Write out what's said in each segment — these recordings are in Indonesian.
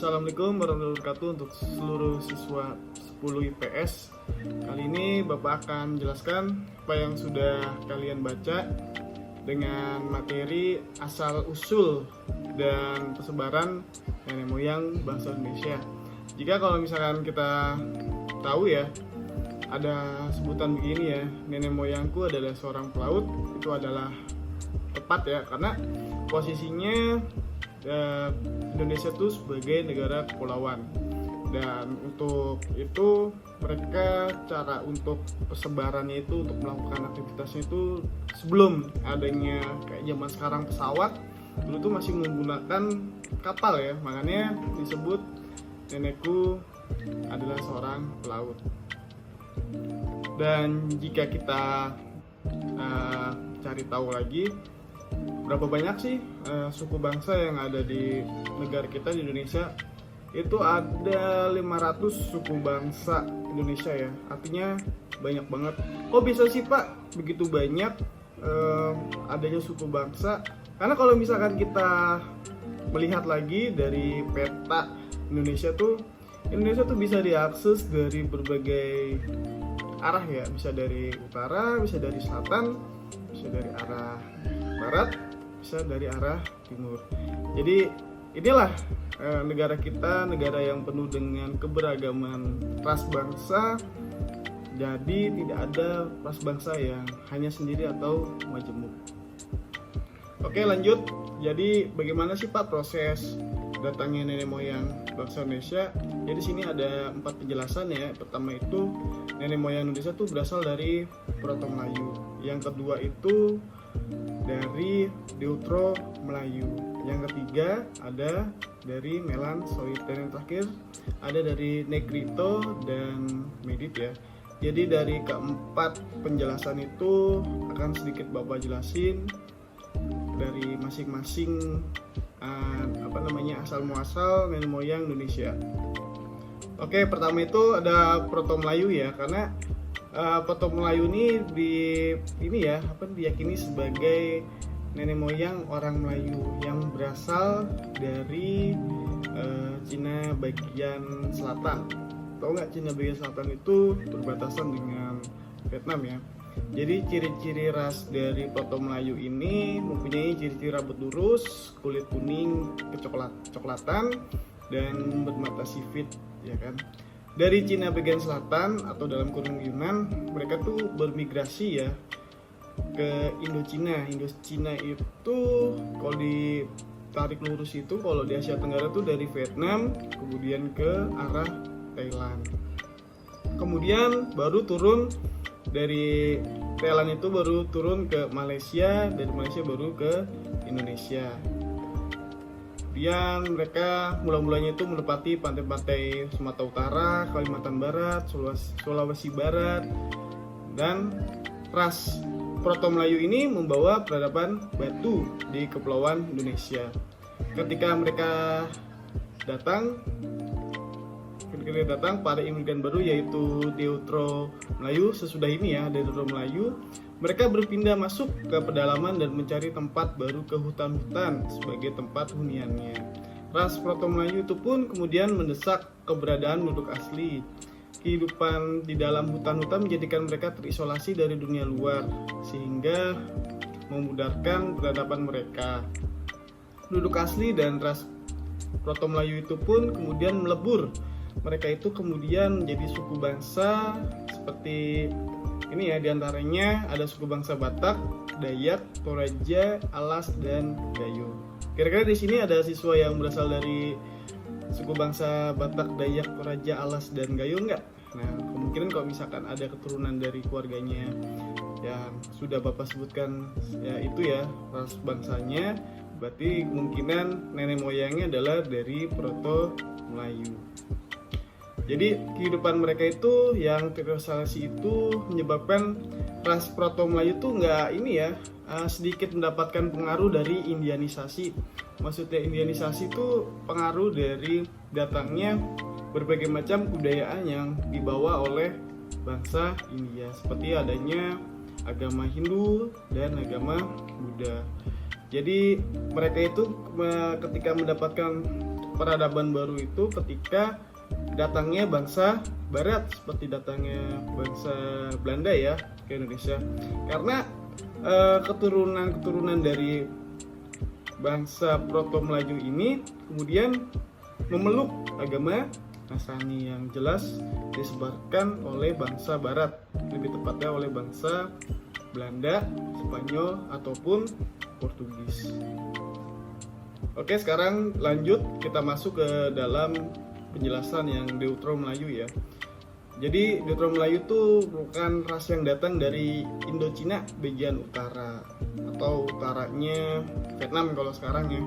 Assalamualaikum warahmatullahi wabarakatuh untuk seluruh siswa 10 IPS. Kali ini Bapak akan jelaskan apa yang sudah kalian baca dengan materi asal-usul dan persebaran nenek moyang bangsa Indonesia. Jika kalau misalkan kita tahu ya, ada sebutan begini ya, nenek moyangku adalah seorang pelaut, itu adalah tepat ya, karena posisinya Indonesia itu sebagai negara kepulauan, dan untuk itu mereka cara untuk persebarannya itu untuk melakukan aktivitasnya itu sebelum adanya kayak zaman sekarang pesawat, dulu tuh masih menggunakan kapal ya, makanya disebut nenekku adalah seorang pelaut. Dan jika kita cari tahu lagi, berapa banyak sih suku bangsa yang ada di negara kita di Indonesia? Itu ada 500 suku bangsa Indonesia ya, artinya banyak banget. Kok bisa sih Pak begitu banyak adanya suku bangsa? Karena kalau misalkan kita melihat lagi dari peta Indonesia tuh bisa diakses dari berbagai arah ya, bisa dari utara, bisa dari selatan, bisa dari arah barat, bisa dari arah timur. Jadi inilah negara kita, negara yang penuh dengan keberagaman ras bangsa. Jadi tidak ada ras bangsa yang hanya sendiri atau majemuk. Oke, lanjut. Jadi bagaimana sih Pak proses datangnya nenek moyang bangsa Indonesia? Jadi sini ada 4 penjelasan ya. Pertama itu nenek moyang Indonesia itu berasal dari Proto Melayu. Yang kedua itu dari Deutero Melayu. Yang ketiga ada dari Melanesiot, dan yang terakhir ada dari Negrito dan Medit ya. Jadi dari keempat penjelasan itu akan sedikit Bapak jelasin dari masing-masing asal muasal nenek moyang Indonesia. Oke, pertama itu ada Proto Melayu ya, karena Proto Melayu ini diyakini sebagai nenek moyang orang Melayu yang berasal dari Cina bagian selatan. Tahu nggak, Cina bagian selatan itu berbatasan dengan Vietnam ya. Jadi ciri-ciri ras dari Proto Melayu ini mempunyai ciri-ciri rambut lurus, kulit kuning kecoklatan, dan bermata sipit ya kan. Dari Cina bagian selatan atau dalam kurung Yunan, mereka tuh bermigrasi ya ke Indochina. Indochina itu kalau ditarik lurus itu, kalau di Asia Tenggara tuh dari Vietnam kemudian ke arah Thailand. Kemudian baru turun dari Thailand itu baru turun ke Malaysia, dari Malaysia baru ke Indonesia. Kemudian mereka mulanya itu menempati pantai-pantai Sumatera Utara, Kalimantan Barat, Sulawesi Barat, dan ras Proto Melayu ini membawa peradaban batu di kepulauan Indonesia. Ketika mereka datang, pada imigran baru yaitu Deutero Melayu. Sesudah ini ya, Deutero Melayu, mereka berpindah masuk ke pedalaman dan mencari tempat baru ke hutan-hutan sebagai tempat huniannya. Ras Proto Melayu itu pun kemudian mendesak keberadaan penduduk asli. Kehidupan di dalam hutan-hutan menjadikan mereka terisolasi dari dunia luar, sehingga memudahkan peradaban mereka. Penduduk asli dan ras Proto Melayu itu pun kemudian melebur. Mereka itu kemudian menjadi suku bangsa seperti ini ya, diantaranya ada suku bangsa Batak, Dayak, Toraja, Alas, dan Gayo. Kira-kira di sini ada siswa yang berasal dari suku bangsa Batak, Dayak, Toraja, Alas, dan Gayo nggak? Nah, kemungkinan kalau misalkan ada keturunan dari keluarganya yang sudah Bapak sebutkan ya itu ya ras bangsanya, berarti kemungkinan nenek moyangnya adalah dari Proto Melayu. Jadi kehidupan mereka itu yang terisolasi itu menyebabkan ras Proto Melayu itu sedikit mendapatkan pengaruh dari Indianisasi. Maksudnya Indianisasi itu pengaruh dari datangnya berbagai macam kebudayaan yang dibawa oleh bangsa India, seperti adanya agama Hindu dan agama Buddha. Jadi mereka itu ketika mendapatkan peradaban baru itu ketika datangnya bangsa Barat, seperti datangnya bangsa Belanda ya ke Indonesia. Karena keturunan dari bangsa Proto Melayu ini kemudian memeluk agama Nasrani yang jelas disebarkan oleh bangsa Barat, lebih tepatnya oleh bangsa Belanda, Spanyol ataupun Portugis. Oke, sekarang lanjut kita masuk ke dalam penjelasan yang Deutero Melayu ya. Jadi Deutero Melayu itu merupakan ras yang datang dari Indochina bagian utara atau utaranya Vietnam kalau sekarang ya.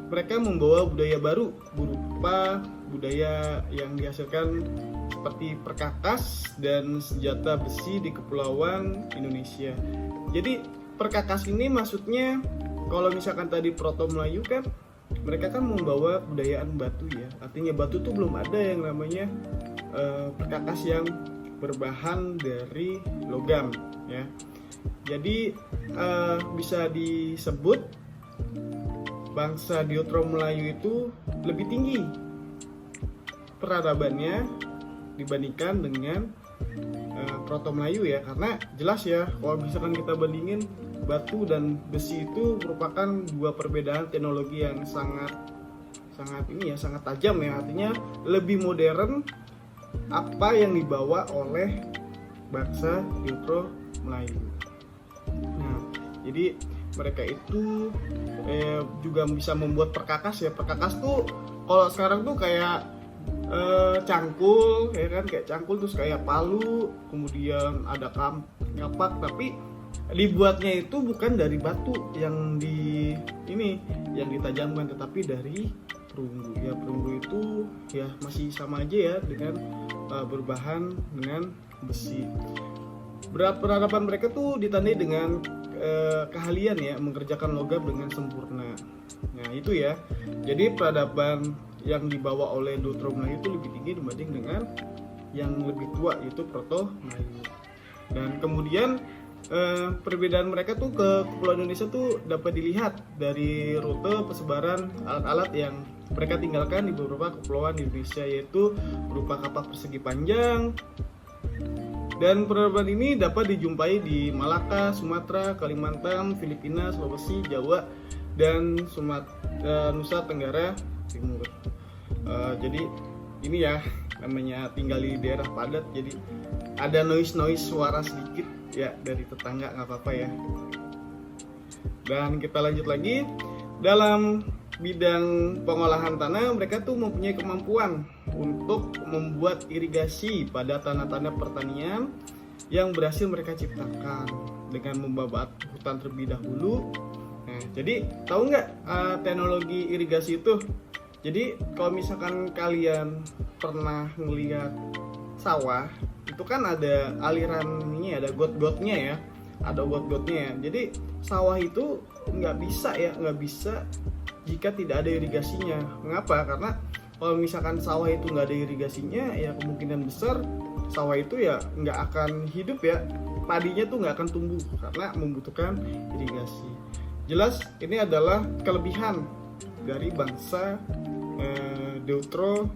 Mereka membawa budaya baru berupa budaya yang dihasilkan seperti perkakas dan senjata besi di kepulauan Indonesia. Jadi perkakas ini maksudnya kalau misalkan tadi Proto Melayu kan mereka kan membawa budayaan batu ya. Artinya batu tuh belum ada yang namanya perkakas yang berbahan dari logam ya. Jadi bisa disebut bangsa Deutero Melayu itu lebih tinggi peradabannya dibandingkan dengan Proto Melayu ya, karena jelas ya kalau misalkan kita bandingin batu dan besi itu merupakan dua perbedaan teknologi yang sangat tajam ya. Artinya lebih modern apa yang dibawa oleh bangsa Deutero Melayu. Nah, jadi mereka itu juga bisa membuat perkakas ya. Perkakas tuh kalau sekarang tuh kayak cangkul ya kan, kayak cangkul terus kayak palu, kemudian ada kapak, tapi dibuatnya itu bukan dari batu yang ditajamkan, tetapi dari perunggu ya. Perunggu itu ya masih sama aja ya dengan berbahan dengan besi. Peradaban mereka tuh ditandai dengan keahlian ya mengerjakan logam dengan sempurna. Nah itu ya, jadi peradaban yang dibawa oleh Deutero Melayu itu lebih tinggi dibanding dengan yang lebih tua yaitu Proto Melayu. Dan kemudian perbedaan mereka tuh ke Kepulauan Indonesia tuh dapat dilihat dari rute persebaran alat-alat yang mereka tinggalkan di beberapa kepulauan di Indonesia, yaitu berupa kapak persegi panjang. Dan peradaban ini dapat dijumpai di Malaka, Sumatera, Kalimantan, Filipina, Sulawesi, Jawa, dan Nusa Tenggara Timur. Jadi ini ya namanya tinggal di daerah padat, jadi ada noise suara sedikit ya dari tetangga, nggak apa-apa ya. Dan kita lanjut lagi dalam bidang pengolahan tanah, mereka tuh mempunyai kemampuan untuk membuat irigasi pada tanah-tanah pertanian yang berhasil mereka ciptakan dengan membabat hutan terlebih dahulu. Nah, jadi tahu nggak teknologi irigasi itu? Jadi kalau misalkan kalian pernah melihat sawah, itu kan ada aliran ini, ada got-gotnya ya, Jadi sawah itu nggak bisa jika tidak ada irigasinya. Mengapa? Karena kalau misalkan sawah itu nggak ada irigasinya, ya kemungkinan besar sawah itu ya nggak akan hidup ya, padinya tuh nggak akan tumbuh karena membutuhkan irigasi. Jelas ini adalah kelebihan dari bangsa Deutero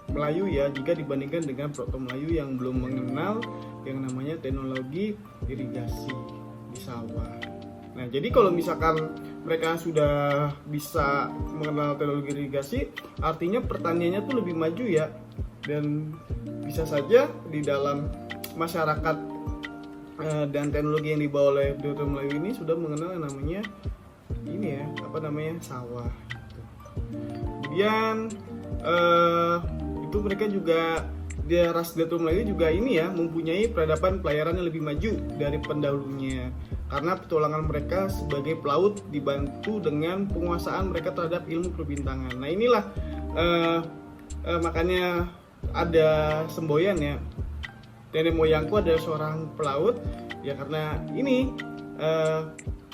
Melayu ya, jika dibandingkan dengan Proto Melayu yang belum mengenal yang namanya teknologi irigasi di sawah. Nah, jadi kalau misalkan mereka sudah bisa mengenal teknologi irigasi, artinya pertaniannya tuh lebih maju ya. Dan bisa saja di dalam masyarakat dan teknologi yang dibawa oleh Deutero Melayu ini sudah mengenal yang namanya sawah. Kemudian itu mereka juga di ras Deutero Melayu juga mempunyai peradaban pelayaran yang lebih maju dari pendahulunya, karena petualangan mereka sebagai pelaut dibantu dengan penguasaan mereka terhadap ilmu perbintangan. Nah inilah makanya ada semboyan ya, nenek moyangku adalah seorang pelaut ya, karena ini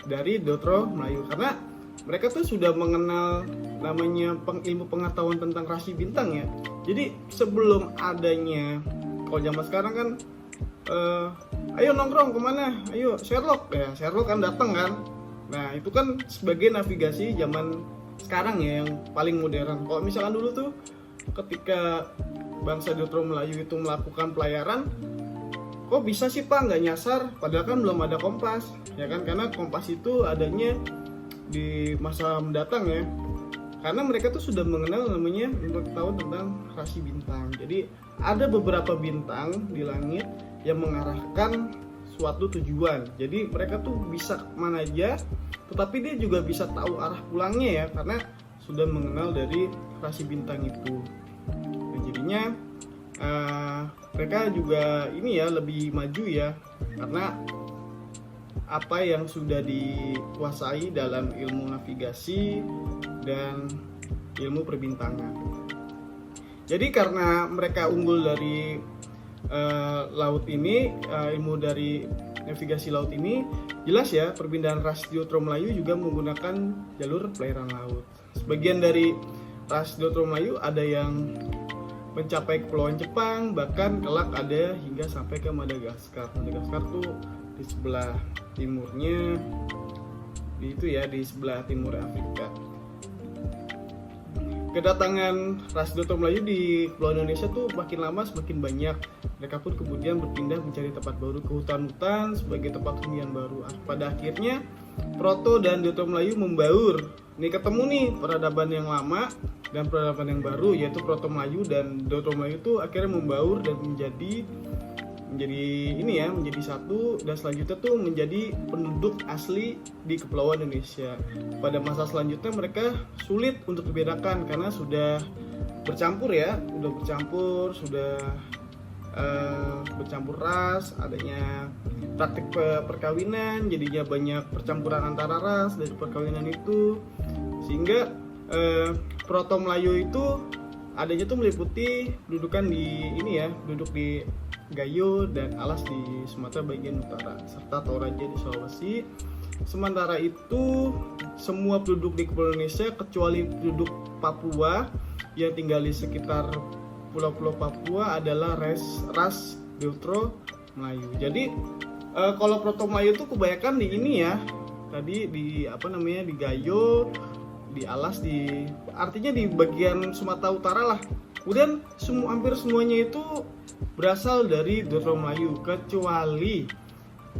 dari Deutero Melayu, karena mereka tuh sudah mengenal namanya ilmu pengetahuan tentang rasi bintang ya. Jadi sebelum adanya, kalau zaman sekarang kan ayo nongkrong kemana, ayo Sherlock kan datang kan. Nah itu kan sebagai navigasi zaman sekarang ya, yang paling modern. Kalau misalkan dulu tuh ketika bangsa Deutero Melayu itu melakukan pelayaran, kok bisa sih Pak nggak nyasar? Padahal kan belum ada kompas, ya kan? Karena kompas itu adanya di masa mendatang ya. Karena mereka tuh sudah mengenal namanya tahu tentang rasi bintang. Jadi ada beberapa bintang di langit yang mengarahkan suatu tujuan. Jadi mereka tuh bisa kemana aja, tetapi dia juga bisa tahu arah pulangnya ya, karena sudah mengenal dari rasi bintang itu. Dan jadinya mereka juga ini ya lebih maju ya, karena apa yang sudah dikuasai dalam ilmu navigasi dan ilmu perbintangan. Jadi karena mereka unggul dari laut ini, ilmu dari navigasi laut ini, jelas ya perpindahan ras Deutero Melayu juga menggunakan jalur perairan laut. Sebagian dari ras Deutero Melayu ada yang mencapai kepulauan Jepang, bahkan kelak ada hingga sampai ke Madagaskar. Madagaskar tuh di sebelah timurnya, di sebelah timur Afrika. Kedatangan ras Deutero Melayu di Pulau Indonesia tuh makin lama semakin banyak. Mereka pun kemudian berpindah mencari tempat baru ke hutan-hutan sebagai tempat hunian baru. Pada akhirnya Proto dan Deutero Melayu membaur. Ini ketemu nih peradaban yang lama dan peradaban yang baru, yaitu Proto Melayu dan Deutero Melayu itu akhirnya membaur dan menjadi satu, dan selanjutnya tuh menjadi penduduk asli di Kepulauan Indonesia. Pada masa selanjutnya mereka sulit untuk dibedakan karena sudah bercampur ras, adanya praktik perkawinan, jadinya banyak percampuran antara ras dari perkawinan itu, sehingga Proto Melayu itu adanya tuh meliputi dudukan duduk di Gayo dan Alas di Sumatera bagian utara, serta Toraja di Sulawesi. Sementara itu semua penduduk di Kepulauan Indonesia kecuali penduduk Papua yang tinggal di sekitar pulau-pulau Papua adalah ras Deutero Melayu. Jadi kalau Proto Melayu itu kebanyakan di di Gayo, di Alas, artinya di bagian Sumatera Utara lah. Kemudian hampir semuanya itu berasal dari Deutero Melayu kecuali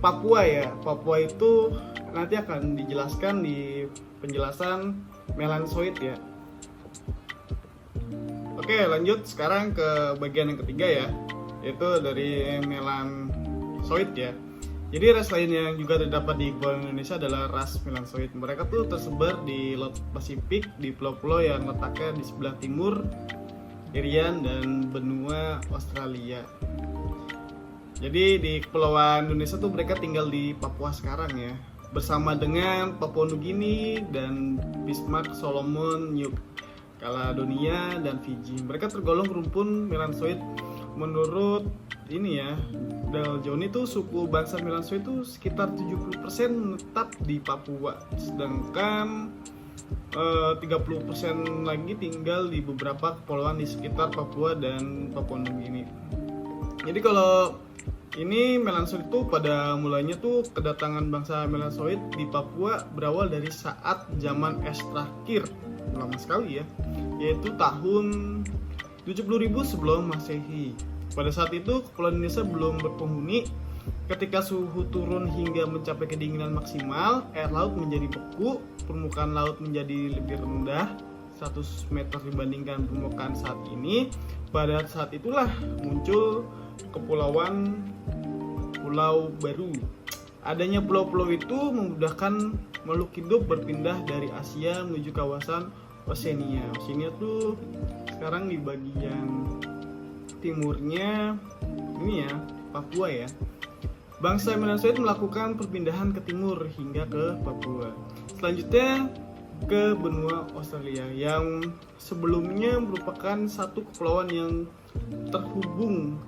Papua ya. Papua itu nanti akan dijelaskan di penjelasan Melansoid ya. Oke, lanjut sekarang ke bagian yang ketiga ya, yaitu dari Melansoid ya. Jadi ras lain yang juga terdapat di Kepulauan Indonesia adalah ras Melansoid. Mereka tuh tersebar di Laut Pasifik, di pulau-pulau yang letaknya di sebelah timur Irian dan benua Australia. Jadi di Kepulauan Indonesia tuh mereka tinggal di Papua sekarang ya, bersama dengan Papua Nugini dan Bismarck, Solomon, New Caledonia dan Fiji. Mereka tergolong rumpun Melansoid. Menurut Dal Joni tuh suku bangsa Melansoid itu sekitar 70% menetap di Papua, sedangkan 30% lagi tinggal di beberapa kepulauan di sekitar Papua dan Papua Nugini. Jadi kalau ini Melansoid itu pada mulanya tuh kedatangan bangsa Melansoid di Papua berawal dari saat zaman es terakhir, lama sekali ya, yaitu tahun 70.000 sebelum Masehi. Pada saat itu Kepulauan Indonesia belum berpenghuni. Ketika suhu turun hingga mencapai kedinginan maksimal, air laut menjadi beku, permukaan laut menjadi lebih rendah 100 meter dibandingkan permukaan saat ini. Pada saat itulah muncul pulau baru. Adanya pulau-pulau itu memudahkan makhluk hidup berpindah dari Asia menuju kawasan Oseania. Oseania tuh sekarang di bagian timurnya Papua ya. Bangsa Melansoid melakukan perpindahan ke timur hingga ke Papua. Selanjutnya ke benua Australia yang sebelumnya merupakan satu kepulauan yang terhubung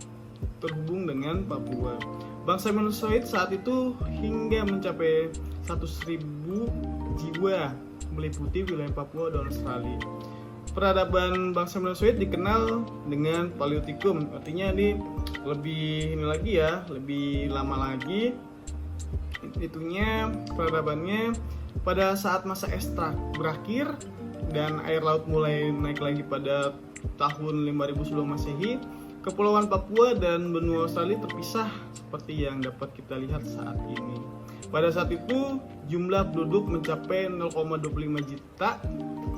dengan Papua. Bangsa Melansoid saat itu hingga mencapai 100.000 jiwa meliputi wilayah Papua dan Australia. Peradaban bangsa Melansoid dikenal dengan Paleotikum, artinya ini lebih lama lagi peradabannya pada saat masa es berakhir dan air laut mulai naik lagi pada tahun 5000 sebelum Masehi, Kepulauan Papua dan benua Australia terpisah seperti yang dapat kita lihat saat ini. Pada saat itu jumlah penduduk mencapai 0,25 juta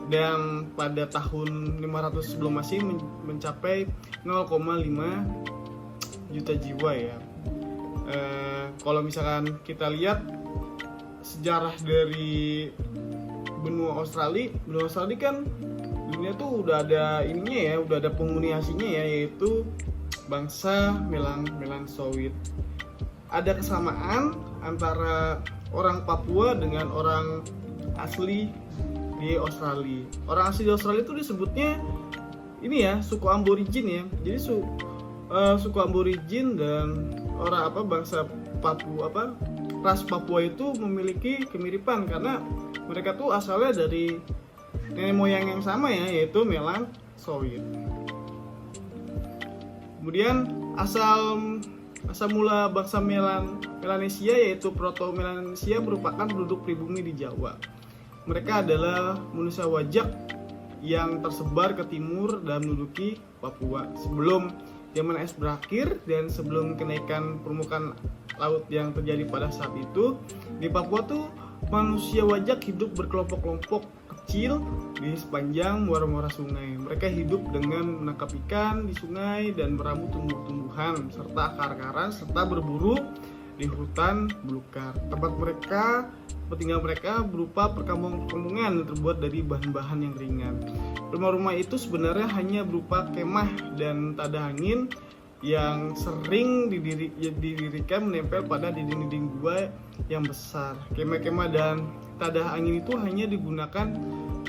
dan pada tahun 500 sebelum Masehi mencapai 0,5 juta jiwa ya. Kalau misalkan kita lihat sejarah dari benua Australia kan dunia tuh udah ada ininya ya, udah ada penghuni aslinya ya, yaitu bangsa Melansoid. Ada kesamaan antara orang Papua dengan orang asli di Australia. Orang asli di Australia itu disebutnya ini ya, suku Aborigin ya. Jadi suku Aborigin dan orang bangsa Papua ras Papua itu memiliki kemiripan karena mereka tuh asalnya dari nenek moyang yang sama ya, yaitu Melansoid. Kemudian asal mula bangsa Melanesia yaitu Proto-Melanesia merupakan penduduk pribumi di Jawa. Mereka adalah manusia wajak yang tersebar ke timur dan menduduki Papua sebelum zaman es berakhir dan sebelum kenaikan permukaan laut yang terjadi pada saat itu. Di Papua tuh manusia wajak hidup berkelompok-kelompok kecil di sepanjang muara-muara sungai. Mereka hidup dengan menangkap ikan di sungai dan meramu tumbuh-tumbuhan serta akar-akaran serta berburu di hutan belukar. Tempat tinggal mereka berupa perkampungan yang terbuat dari bahan-bahan yang ringan. Rumah-rumah itu sebenarnya hanya berupa kemah dan tada angin yang sering didirikan menempel pada dinding-dinding gua yang besar. Kemah-kemah dan tada angin itu hanya digunakan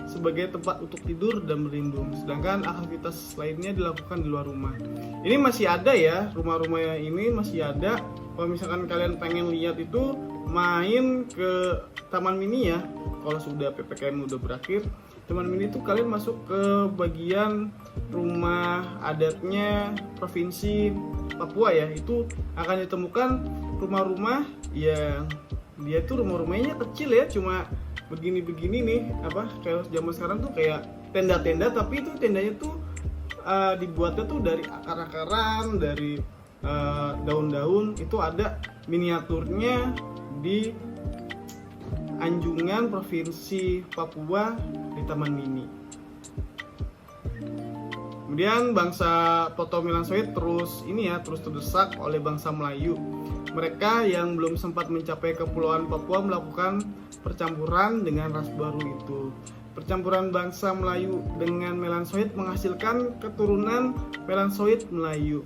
sebagai tempat untuk tidur dan berlindung, sedangkan aktivitas lainnya dilakukan di luar rumah. Ini masih ada ya, rumah-rumah ini masih ada. Kalau misalkan kalian pengen lihat itu, main ke Taman Mini ya. Kalau sudah PPKM udah berakhir, Taman Mini itu kalian masuk ke bagian rumah adatnya Provinsi Papua ya. Itu akan ditemukan rumah-rumah yang dia tuh rumah-rumahnya kecil ya, cuma begini-begini nih, kayak zaman sekarang tuh kayak tenda-tenda, tapi itu tendanya tuh dibuatnya tuh dari akar-akaran, dari daun-daun. Itu ada miniaturnya di Anjungan Provinsi Papua di Taman Mini. Kemudian bangsa Proto-Melansoid terus terdesak oleh bangsa Melayu. Mereka yang belum sempat mencapai Kepulauan Papua melakukan percampuran dengan ras baru itu. Percampuran bangsa Melayu dengan Melansoid menghasilkan keturunan Melansoid Melayu.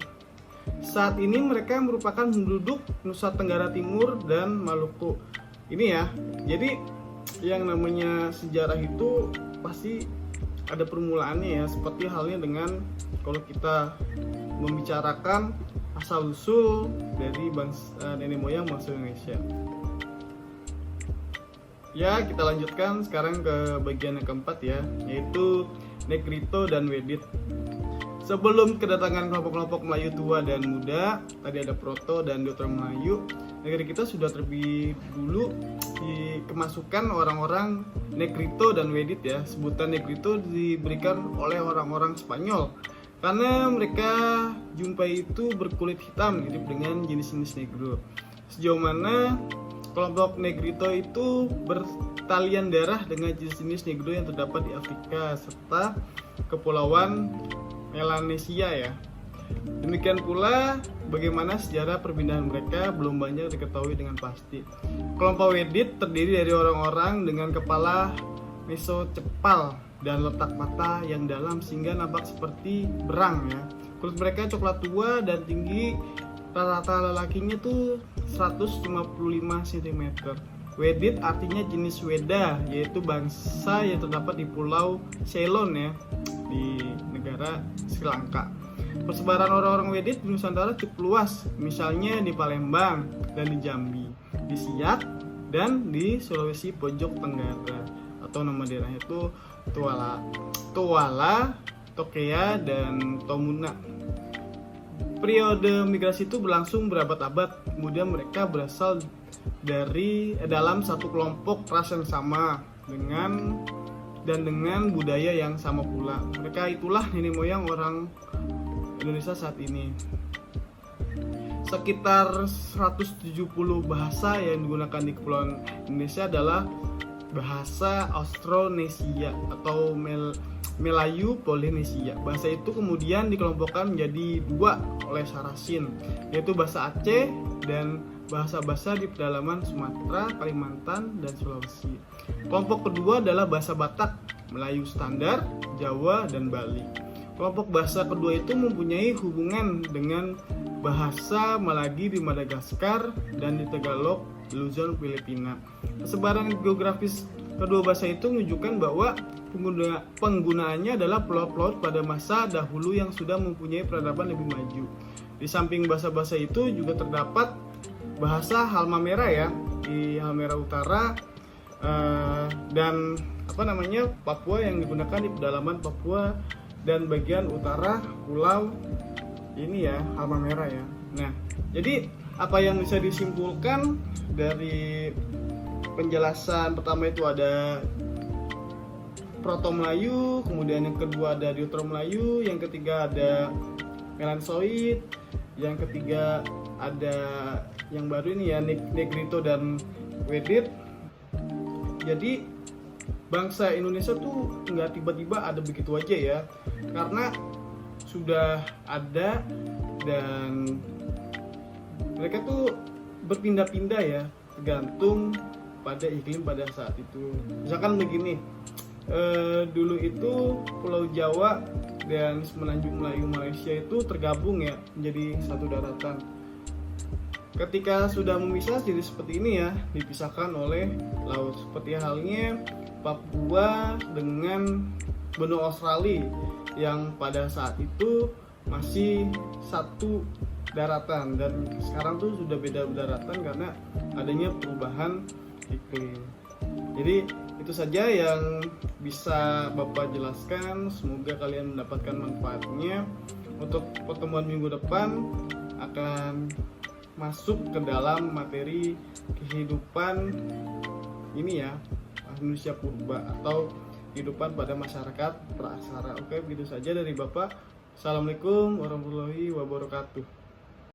Saat ini mereka merupakan penduduk Nusa Tenggara Timur dan Maluku. Ini ya, jadi yang namanya sejarah itu pasti ada permulaannya ya, seperti halnya dengan kalau kita membicarakan asal usul dari nenek moyang bangsa Indonesia. Ya, kita lanjutkan sekarang ke bagian yang keempat ya, yaitu Negrito dan Wedit. Sebelum kedatangan kelompok-kelompok Melayu tua dan muda, tadi ada Proto dan Deutero Melayu, negeri kita sudah terlebih dulu dikemasukan orang-orang Negrito dan Wedit ya. Sebutan Negrito diberikan oleh orang-orang Spanyol karena mereka jumpai itu berkulit hitam mirip dengan jenis-jenis Negro. Sejauh mana kelompok Negrito itu bertalian darah dengan jenis-jenis Negro yang terdapat di Afrika serta Kepulauan Melanesia ya. Demikian pula bagaimana sejarah perpindahan mereka belum banyak diketahui dengan pasti. Kelompok Wedit terdiri dari orang-orang dengan kepala mesocepal dan letak mata yang dalam sehingga nampak seperti berang ya. Kulit mereka coklat tua dan tinggi, rata-rata lelakinya tuh 155 cm. Wedit artinya jenis Weda, yaitu bangsa yang terdapat di Pulau Ceylon ya, di negara Sri Lanka. Persebaran orang-orang Wedit di Nusantara cukup luas, misalnya di Palembang dan di Jambi, di Siak dan di Sulawesi Pojok Tenggara, atau nama daerahnya itu Tuala, Tokea, dan Tomuna. Periode migrasi itu berlangsung berabad-abad, kemudian mereka berasal dari dalam satu kelompok ras yang sama dengan dan dengan budaya yang sama pula. Mereka itulah nenek moyang orang Indonesia saat ini. Sekitar 170 bahasa yang digunakan di Kepulauan Indonesia adalah bahasa Austronesia atau Melayu Polinesia. Bahasa itu kemudian dikelompokkan menjadi dua oleh Sarasin, yaitu bahasa Aceh dan bahasa-bahasa di pedalaman Sumatera, Kalimantan, dan Sulawesi. Kelompok kedua adalah bahasa Batak, Melayu Standar, Jawa, dan Bali. Kelompok bahasa kedua itu mempunyai hubungan dengan bahasa Malagi di Madagaskar dan di Tagalog, Luzon, Filipina. Persebaran geografis kedua bahasa itu menunjukkan bahwa penggunaannya adalah pelaut-pelaut pada masa dahulu yang sudah mempunyai peradaban lebih maju. Di samping bahasa-bahasa itu juga terdapat bahasa Halmahera ya, di Halmahera Utara dan Papua yang digunakan di pedalaman Papua dan bagian utara pulau ini ya, Halmahera ya. Nah, jadi apa yang bisa disimpulkan dari penjelasan pertama itu ada Proto Melayu, kemudian yang kedua ada Deutero Melayu, yang ketiga ada Melansoid, yang ketiga ada yang baru ini ya, Negrito dan Wedit. Jadi bangsa Indonesia tuh nggak tiba-tiba ada begitu aja ya, karena sudah ada dan mereka tuh berpindah-pindah ya, tergantung pada iklim pada saat itu. Misalkan begini, dulu itu Pulau Jawa dan Semenanjung Melayu Malaysia itu tergabung ya menjadi satu daratan. Ketika sudah memisah jadi seperti ini ya, dipisahkan oleh laut. Seperti halnya Papua dengan benua Australia yang pada saat itu masih satu daratan, dan sekarang tuh sudah beda daratan karena adanya perubahan iklim. Jadi itu saja yang bisa Bapak jelaskan. Semoga kalian mendapatkan manfaatnya. Untuk pertemuan minggu depan akan masuk ke dalam materi kehidupan ini ya, manusia purba atau kehidupan pada masyarakat praaksara. Oke, begitu saja dari Bapak. Assalamualaikum warahmatullahi wabarakatuh.